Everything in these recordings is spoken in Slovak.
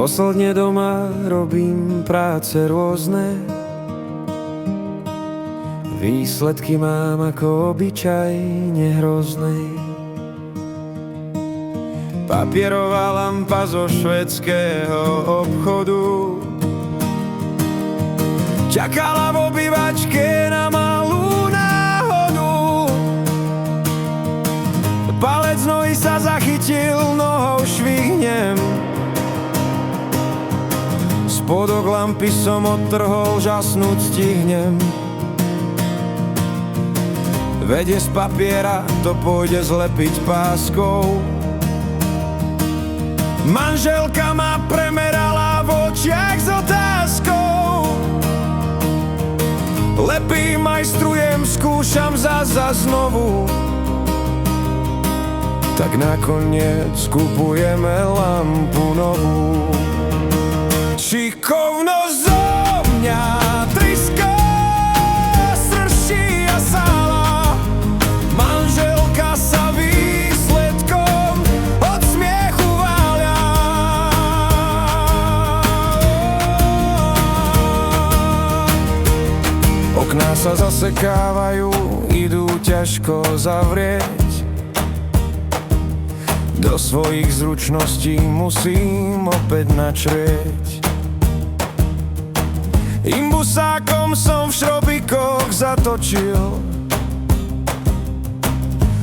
Posledne doma robím práce rôzne, výsledky mám ako obyčajne hrozné. Papierová lampa zo švédskeho obchodu čakala v obývačke na malú náhodu. Palec nohy sa zachytil, nohou švihnem. Spodok lampy som odtrhol, žasnúť stihnem. Vede z papiera to pôjde zlepiť páskou. Manželka ma premerala v očiach s otázkou. Lepím, majstrujem, skúšam zasa znovu. Tak nakoniec kupujeme lampu novú. Šikovnosť zo mňa tryská, srší a sála. Manželka sa výsledkom od smiechu váľa. Okná sa zasekávajú, idú ťažko zavrieť. Do svojich zručností musím opäť načrieť. Imbusákom som v šrobikoch zatočil.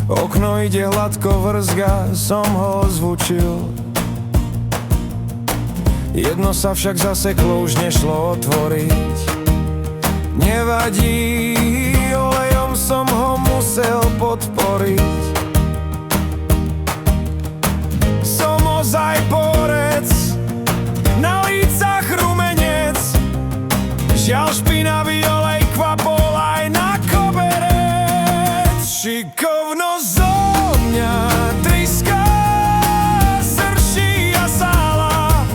Okno ide hladko, vrzga, som ho zvučil. Jedno sa však zaseklo, už nešlo otvoriť. Nevadí, olejom som ho musel podporiť. Som ozaj borec, na lícach rumenec. Žiaľ špinavý olej kvapol aj na koberec. Šikovnosť zo mňa tryská, srší a sála.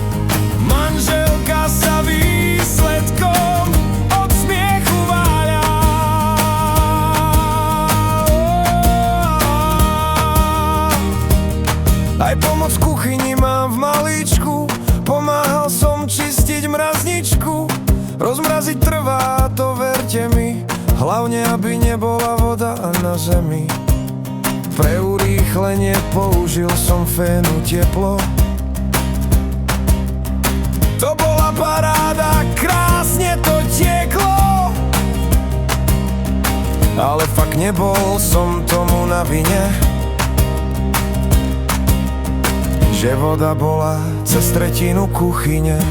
Manželka sa výsledkom od smiechu váľa. Aj pomoc v kuchyni mám v malíčku, pomáhal som čistiť mrazničku. Rozmraziť trvá, to verte mi, hlavne aby nebola voda na zemi. Pre urýchlenie použil som fénu teplo. To bola paráda, krásne to tieklo. Ale fakt nebol som tomu na vine, že voda bola cez tretinu kuchyne.